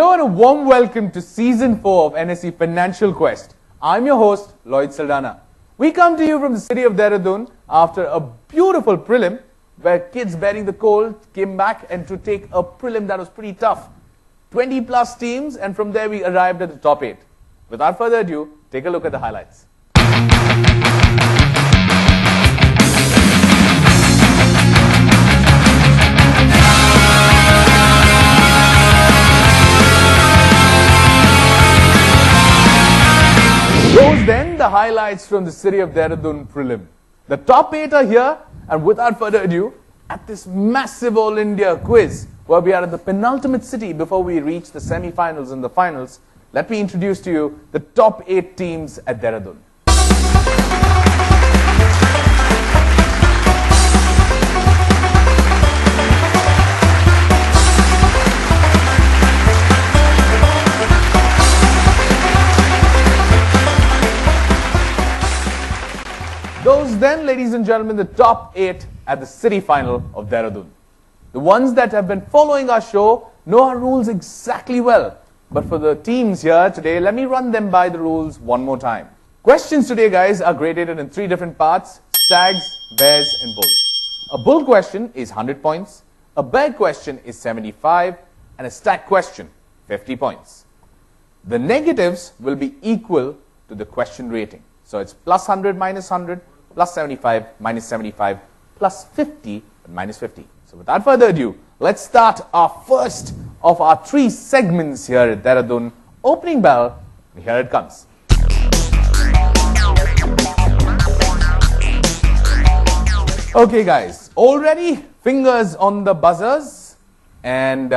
Hello and a warm welcome to Season 4 of NSE Financial Quest. I'm your host, Lloyd Saldana. We come to you from the city of Dehradhun after a beautiful prelim where kids bearing the cold came back and to take a prelim that was pretty tough. 20 plus teams, and from there we arrived at the top 8. Without further ado, take a look at the highlights. Those then the highlights from the city of Dehradhun prelim. The top 8 are here, and without further ado, at this massive All India quiz, where we are at the penultimate city before we reach the semi-finals and the finals, let me introduce to you the top 8 teams at Dehradhun. Those then, ladies and gentlemen, the top 8 at the city final of Dehradhun. The ones that have been following our show know our rules exactly well. But for the teams here today, let me run them by the rules one more time. Questions today, guys, are graded in 3 different parts: stags, bears, and bulls. A bull question is 100 points, a bear question is 75, and a stag question, 50 points. The negatives will be equal to the question rating. So it's plus 100 minus 100, plus 75 minus 75, plus 50 and minus 50. So without further ado, let's start our first of our 3 segments here at Dehradhun. Opening bell, and here it comes. Okay guys, already fingers on the buzzers, and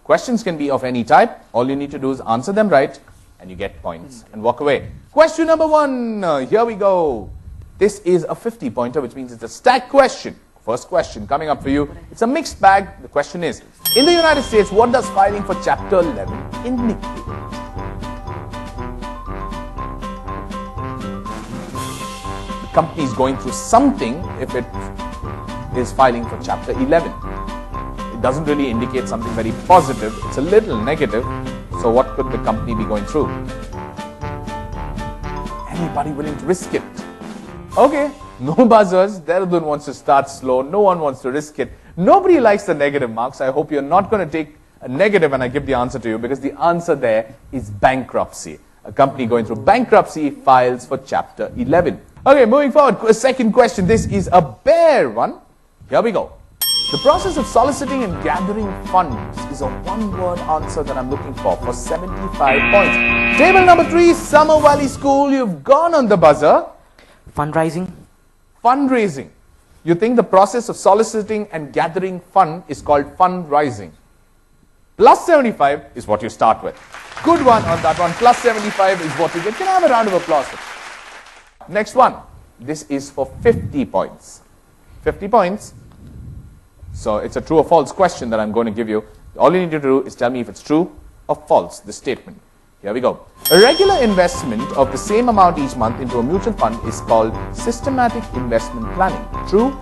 questions can be of any type. All you need to do is answer them right, and you get points and walk away. Question number 1, here we go. This is a 50-pointer, which means it's a stack question. First question coming up for you. It's a mixed bag. The question is, in the United States, what does filing for Chapter 11 indicate? The company is going through something if it is filing for Chapter 11. It doesn't really indicate something very positive. It's a little negative. So what could the company be going through? Anybody willing to risk it? Okay, no buzzers. Dehradhun wants to start slow. No one wants to risk it. Nobody likes the negative marks. I hope you're not going to take a negative when I give the answer to you, because the answer there is bankruptcy. A company going through bankruptcy files for Chapter 11. Okay, moving forward. Second question. This is a bear one. Here we go. The process of soliciting and gathering funds is a one-word answer that I'm looking for 75 points. Table number 3, Summer Valley School. You've gone on the buzzer. Fundraising. Fundraising. You think the process of soliciting and gathering fund is called fundraising. Plus 75 is what you start with. Good one on that one. Plus 75 is what you get. Can I have a round of applause? Next one. This is for 50 points. 50 points. So it's a true or false question that I'm going to give you. All you need to do is tell me if it's true or false, the statement. Here we go. A regular investment of the same amount each month into a mutual fund is called systematic investment planning. True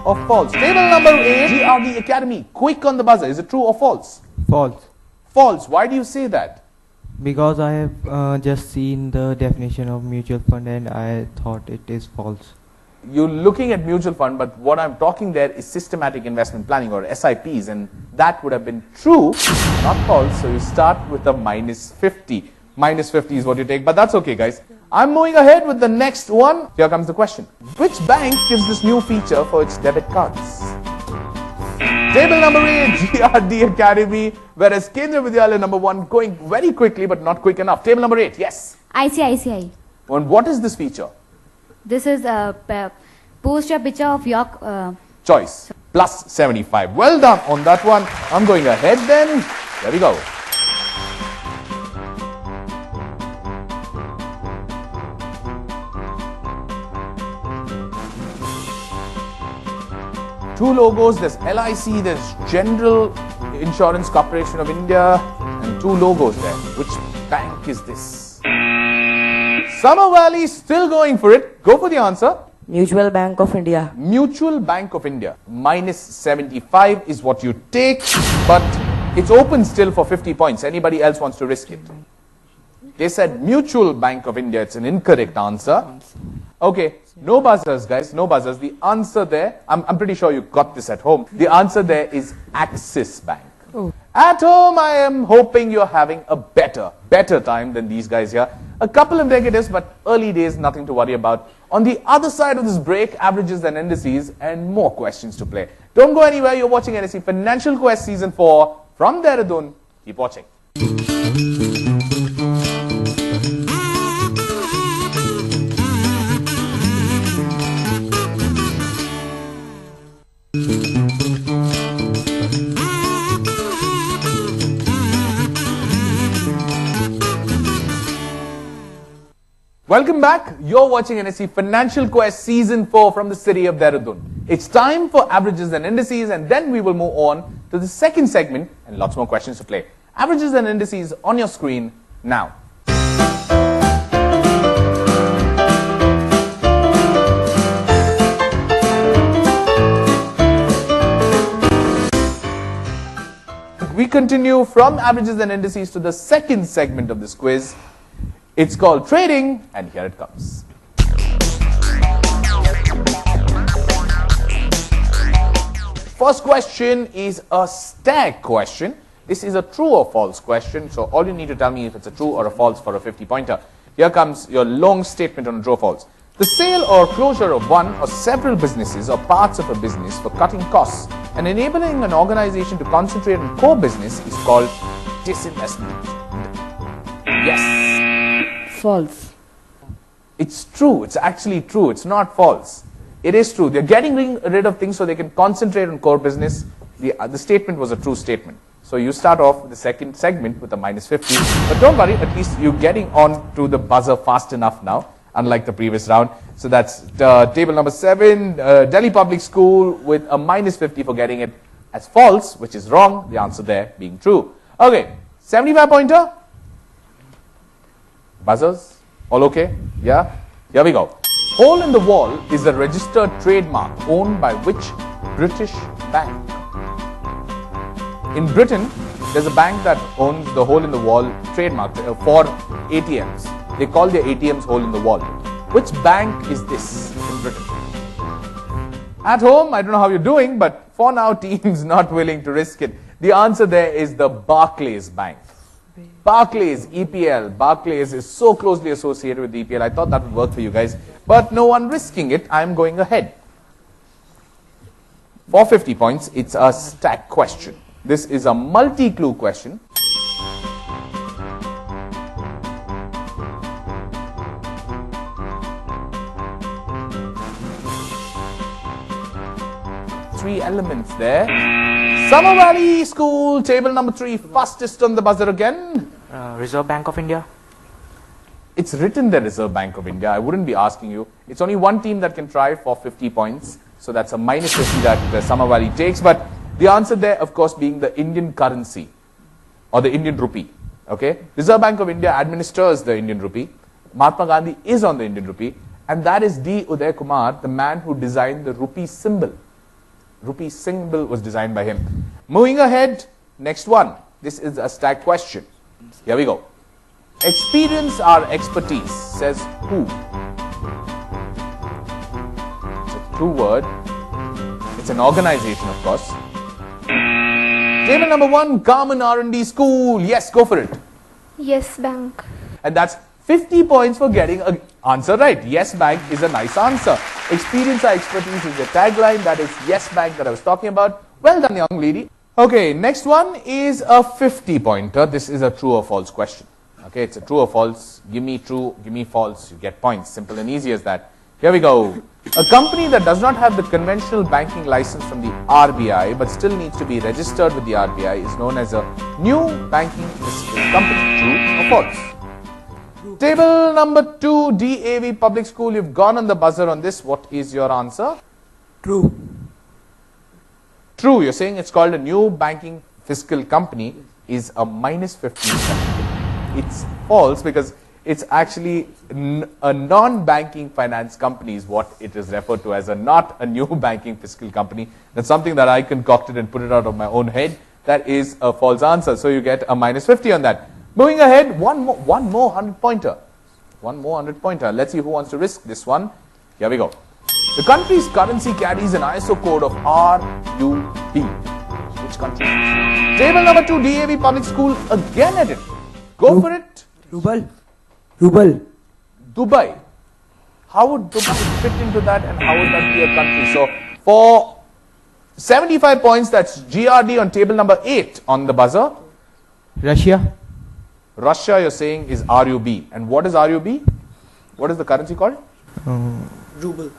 or false? Table number 8, GRD Academy. Quick on the buzzer. Is it true or false? False. False. Why do you say that? Because I have just seen the definition of mutual fund and I thought it is false. You're looking at mutual fund, but what I'm talking there is systematic investment planning, or SIPs, and that would have been true, not false. So you start with a minus 50. Minus 50 is what you take, but that's okay, guys. I'm moving ahead with the next one. Here comes the question. Which bank gives this new feature for its debit cards? Table number 8, GRD Academy, whereas Kendra Vidyalaya number 1 going very quickly, but not quick enough. Table number 8, yes. ICICI. And what is this feature? This is post a picture of your choice. Plus 75. Well done on that one. I'm going ahead then. There we go. Two logos. There's LIC, there's General Insurance Corporation of India, and 2 logos there. Which bank is this? Summer Valley still going for it. Go for the answer. Mutual Bank of India. Mutual Bank of India. Minus 75 is what you take, but It's open still for 50 points. Anybody else wants to risk it? They said Mutual Bank of India. It's an incorrect answer. Okay, no buzzers, guys, no buzzers. The answer there, I'm pretty sure you got this at home. The answer there is Axis Bank. Oh. At home, I am hoping you're having a better time than these guys here. A couple of negatives, but early days, nothing to worry about. On the other side of this break, averages and indices, and more questions to play. Don't go anywhere. You're watching NSE Financial Quest Season 4 from Dehradhun. Keep watching. Welcome back. You're watching NSE Financial Quest Season 4 from the city of Dehradhun. It's time for averages and indices, and then we will move on to the second segment and lots more questions to play. Averages and indices on your screen now. We continue from averages and indices to the second segment of this quiz. It's called trading, and here it comes. First question is a stag question. This is a true or false question, so all you need to tell me if it's a true or a false for a 50-pointer. Here comes your long statement on a true or false. The sale or closure of one or several businesses or parts of a business for cutting costs and enabling an organization to concentrate on core business is called disinvestment. Yes. False. It's true. It's actually true. It's not false. It is true. They're getting rid of things so they can concentrate on core business. The statement was a true statement. So you start off with the second segment with a minus 50. But don't worry, at least you're getting on to the buzzer fast enough now, unlike the previous round. So that's table number 7, Delhi Public School with a minus 50 for getting it as false, which is wrong. The answer there being true. Okay, 75-pointer. Buzzers? All okay? Yeah? Here we go. Hole in the wall is a registered trademark owned by which British bank? In Britain, there's a bank that owns the hole in the wall trademark for ATMs. They call their ATMs hole in the wall. Which bank is this in Britain? At home, I don't know how you're doing, but for now, teams not willing to risk it. The answer there is the Barclays Bank. Barclays, EPL. Barclays is so closely associated with EPL. I thought that would work for you guys, but no one risking it. I'm going ahead. For 50 points, it's a stack question. This is a multi-clue question. Three elements there. Summer Valley School, table number 3, fastest on the buzzer again. Reserve Bank of India. It's written the Reserve Bank of India. I wouldn't be asking you. It's only one team that can try for 50 points. So that's a minus 50 that Summer Valley takes. But the answer there, of course, being the Indian currency or the Indian rupee. Okay? Reserve Bank of India administers the Indian rupee. Mahatma Gandhi is on the Indian rupee. And that is D. Uday Kumar, the man who designed the rupee symbol. Rupee symbol was designed by him. Moving ahead, next one. This is a stack question. Here we go. Experience our expertise, says who? It's a true word. It's an organization, of course. Table number 1, Garmin R&D School. Yes, go for it. Yes Bank. And that's 50 points for getting an answer right. Yes Bank is a nice answer. Experience our expertise is the tagline. That is Yes Bank that I was talking about. Well done, young lady. Okay, next one is a 50-pointer. This is a true or false question. Okay, it's a true or false. Give me true, give me false. You get points. Simple and easy as that. Here we go. A company that does not have the conventional banking license from the RBI but still needs to be registered with the RBI is known as a new banking fiscal company. True or false? Table number 2, DAV Public School. You've gone on the buzzer on this. What is your answer? True. True. You're saying it's called a new banking fiscal company is a minus 15. It's false because it's actually a non-banking finance company is what it is referred to as, not a new banking fiscal company. That's something that I concocted and put it out of my own head. That is a false answer. So you get a minus 50 on that. Moving ahead, one more 100-pointer. One more 100-pointer. Let's see who wants to risk this one. Here we go. The country's currency carries an ISO code of RUB. Which country? Table number 2, DAV Public School. Again at it. Go for it. Ruble. Ruble. Dubai. How would Dubai fit into that, and how would that be a country? So for 75 points, that's GRD on table number 8 on the buzzer. Russia. Russia, you're saying, is RUB. And what is RUB? What is the currency called? Ruble.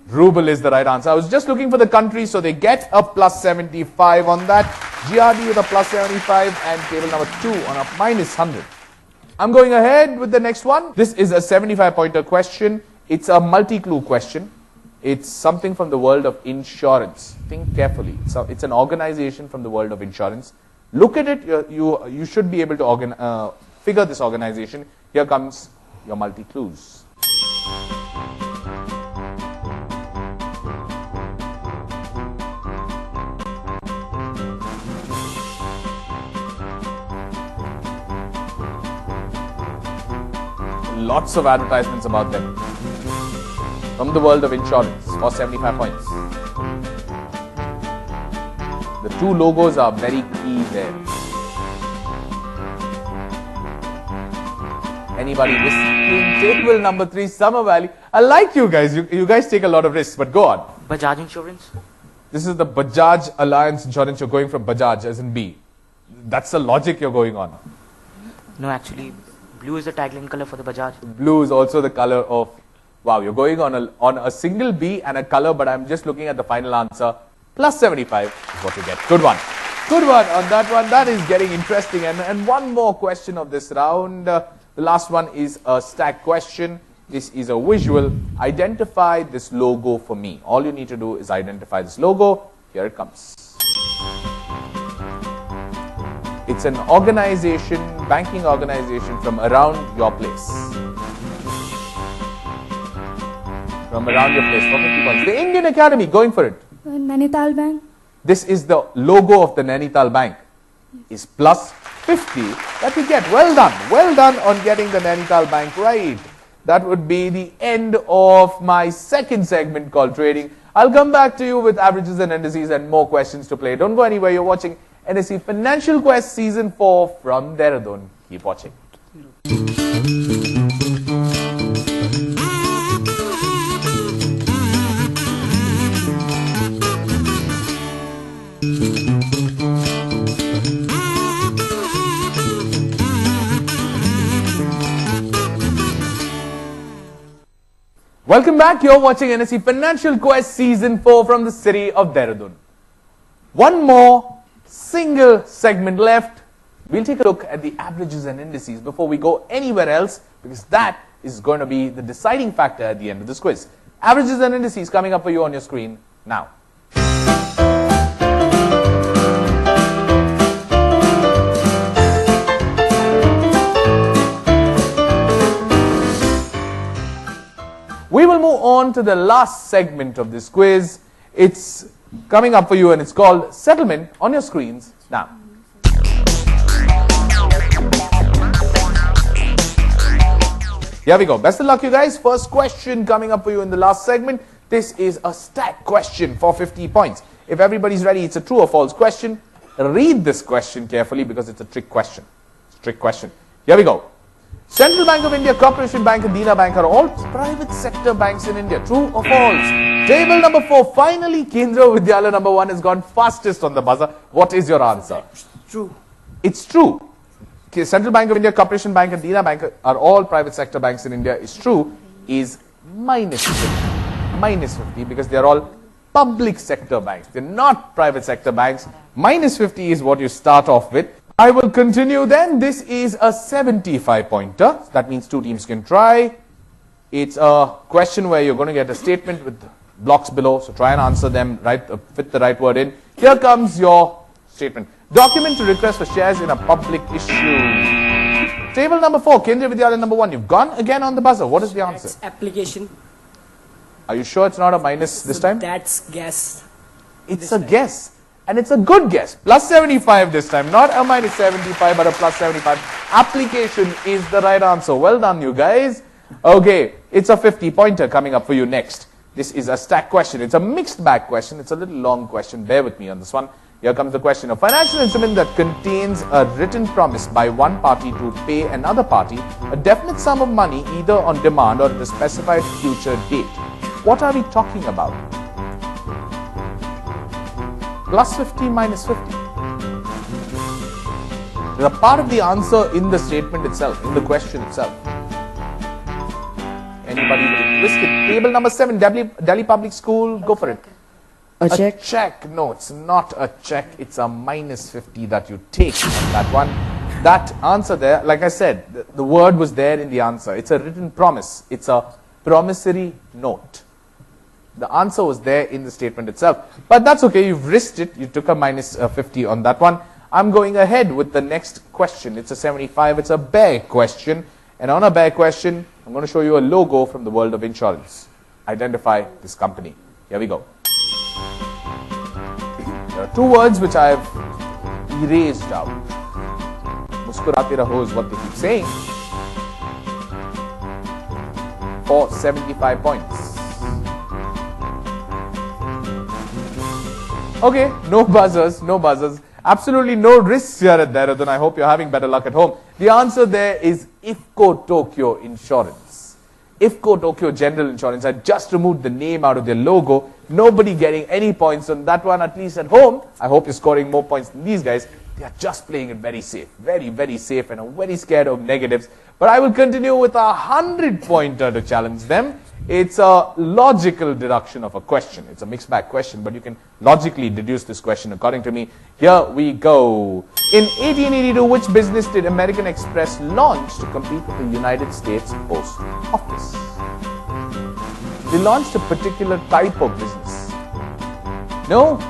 Ruble is the right answer. I was just looking for the country, so they get a plus 75 on that. GRD with a plus 75 and table number 2 on a minus 100. I'm going ahead with the next one. This is a 75-pointer question. It's a multi-clue question. It's something from the world of insurance. Think carefully. It's an organization from the world of insurance. Look at it. You should be able to figure this organization. Here comes your multi-clues. Lots of advertisements about them. From the world of insurance for 75 points. The two logos are very key there. Anybody risking? Table number 3, Summer Valley. I like you guys. You guys take a lot of risks, but go on. Bajaj Insurance. This is the Bajaj Alliance Insurance. You're going from Bajaj as in B. That's the logic you're going on. No, actually, blue is the tagline color for the Bajaj. Blue is also the color of... Wow, you're going on a single B and a color, but I'm just looking at the final answer. Plus 75 is what you get. Good one. Good one on that one. That is getting interesting. And one more question of this round. The last one is a stack question. This is a visual. Identify this logo for me. All you need to do is identify this logo. Here it comes. It's an organization, banking organization from around your place. From around your place for 50 points. The Indian Academy, going for it. Nainital Bank. This is the logo of the Nainital Bank. Is plus 50 that we get. Well done. Well done on getting the Nainital Bank right. That would be the end of my second segment called Trading. I'll come back to you with averages and indices and more questions to play. Don't go anywhere. You're watching NSE Financial Quest Season 4 from Dehradhun. Keep watching. Welcome back. You're watching NSE Financial Quest Season 4 from the city of Dehradhun. One more single segment left. We'll take a look at the averages and indices before we go anywhere else, because that is going to be the deciding factor at the end of this quiz. Averages and indices coming up for you on your screen now. We will move on to the last segment of this quiz. It's coming up for you and it's called Settlement on your screens now. Here we go. Best of luck, you guys. First question coming up for you in the last segment. This is a stack question for 50 points. If everybody's ready, it's a true or false question. Read this question carefully because it's a trick question. It's a trick question. Here we go. Central Bank of India, Corporation Bank and Dena Bank are all private sector banks in India. True or false? Table number 4. Finally, Kendra Vidyalaya number 1 has gone fastest on the buzzer. What is your answer? True. It's true. Okay, Central Bank of India, Corporation Bank and Dena Bank are all private sector banks in India. Is true. Is minus 50. Minus 50 because they are all public sector banks. They're not private sector banks. Minus 50 is what you start off with. I will continue then. This is a 75-pointer. That means two teams can try. It's a question where you're going to get a statement with blocks below. So try and answer them, fit the right word in. Here comes your statement. Document to request for shares in a public issue. Table number 4, Kendra Vidyalaya number 1. You've gone again on the buzzer. What is the answer? That's application. Are you sure it's not a minus this time? That's guess. It's a guess. And it's a good guess. Plus 75 this time. Not a minus 75, but a plus 75. Application is the right answer. Well done, you guys. Okay, it's a 50-pointer coming up for you next. This is a stack question. It's a mixed bag question. It's a little long question. Bear with me on this one. Here comes the question. A financial instrument that contains a written promise by one party to pay another party a definite sum of money either on demand or at a specified future date. What are we talking about? Plus 50 minus 50. There's a part of the answer in the statement itself, in the question itself. Anybody will risk it? Table number 7, Delhi Public School, go for it. A check. Check. No, it's not a check. It's a minus 50 that you take on that one. That answer there, like I said, the word was there in the answer. It's a written promise. It's a promissory note. The answer was there in the statement itself. But that's okay. You've risked it. You took a minus 50 on that one. I'm going ahead with the next question. It's a 75. It's a bear question. And on a bear question, I'm going to show you a logo from the world of insurance. Identify this company. Here we go. There are two words which I have erased out. Muskurate raho is what they keep saying. For 75 points. Okay, no buzzers, no buzzers. Absolutely no risks here at Dehradhun. I hope you're having better luck at home. The answer there is IFCO Tokyo Insurance. IFCO Tokyo General Insurance. I just removed the name out of their logo. Nobody getting any points on that one, at least at home. I hope you're scoring more points than these guys. They are just playing it very safe. Very, very safe, and I'm very scared of negatives. But I will continue with a 100-pointer to challenge them. It's a logical deduction of a question. It's a mixed bag question, but you can logically deduce this question according to me. Here we go. In 1882, which business did American Express launch to compete with the United States Post Office? They launched a particular type of business. No?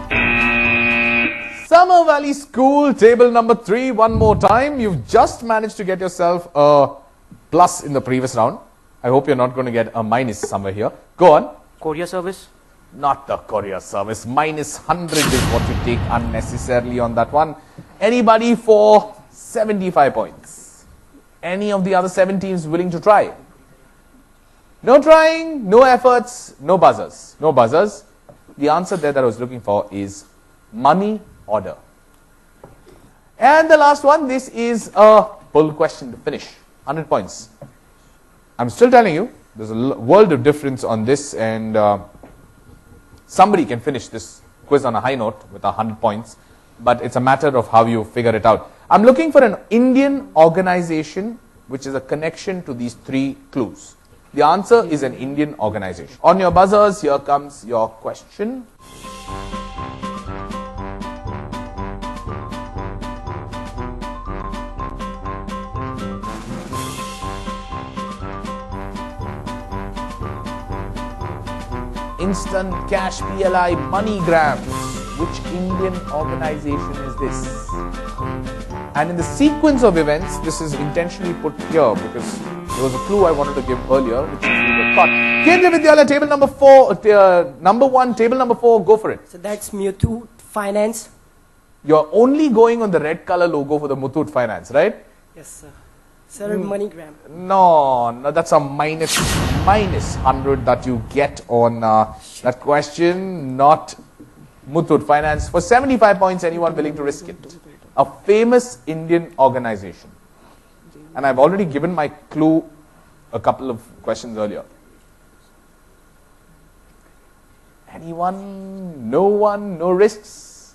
Summer Valley School, table number 3, one more time. You've just managed to get yourself a plus in the previous round. I hope you're not going to get a minus somewhere here. Go on. Courier service? Not the courier service. Minus 100 is what you take unnecessarily on that one. Anybody for 75 points? Any of the other 7 teams willing to try? No trying, no efforts, no buzzers. No buzzers. The answer there that I was looking for is money order. And the last one, this is a full question to finish. 100 points. I'm still telling you, there's a world of difference on this, and somebody can finish this quiz on a high note with 100 points, but it's a matter of how you figure it out. I'm looking for an Indian organization which is a connection to these 3 clues. The answer is an Indian organization. On your buzzers, here comes your question. Instant cash PLI MoneyGrams. Which Indian organization is this? And in the sequence of events, this is intentionally put here because there was a clue I wanted to give earlier, which is we were caught. Kendriya Vidyalaya, table number 4, number 1, table number 4, go for it. So that's Muthoot Finance. You're only going on the red color logo for the Muthoot Finance, right? Yes, sir. Sir, MoneyGram. No, that's a minus 100 that you get on that question, not Muthoot Finance. For 75 points, anyone willing to risk it? A famous Indian organization. And I've already given my clue a couple of questions earlier. Anyone? No one? No risks?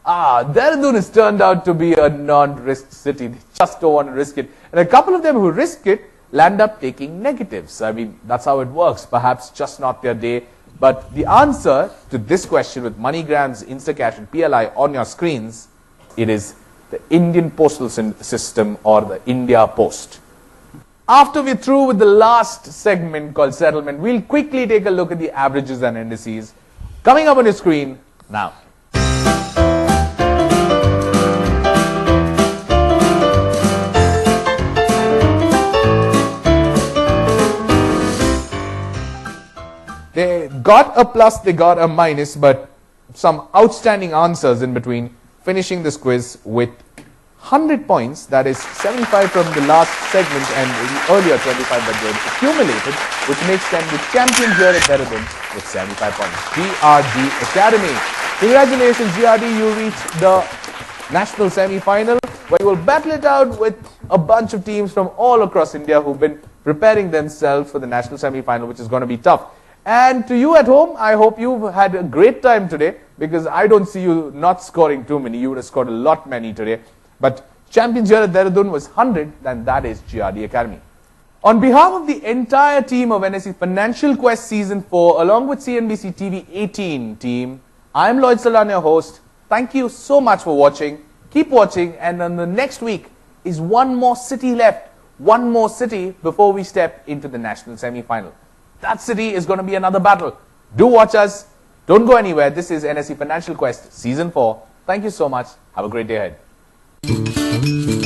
Dehradhun has turned out to be a non-risk city. They just don't want to risk it. And a couple of them who risk it land up taking negatives. I mean, that's how it works. Perhaps just not their day. But the answer to this question with MoneyGrams, Instacash and PLI on your screens, it is the Indian postal system or the India Post. After we're through with the last segment called settlement, we'll quickly take a look at the averages and indices. Coming up on your screen now. They got a plus, they got a minus, but some outstanding answers in between, finishing this quiz with 100 points, that is 75 from the last segment and the earlier 25 that they had accumulated, which makes them the champions here at Dehradhun with 75 points. GRD Academy. Congratulations, GRD, you reached the national semi-final, where you will battle it out with a bunch of teams from all across India who've been preparing themselves for the national semi-final, which is going to be tough. And to you at home, I hope you've had a great time today, because I don't see you not scoring too many. You would have scored a lot many today. But champions here at Dehradhun was 100, and that is GRD Academy. On behalf of the entire team of NSE Financial Quest Season 4, along with CNBC TV 18 team, I'm Lloyd Salan, your host. Thank you so much for watching. Keep watching, and on the next week is one more city left. One more city before we step into the national semi-final. That city is going to be another battle. Do watch us. Don't go anywhere. This is NSE Financial Quest Season 4. Thank you so much. Have a great day ahead.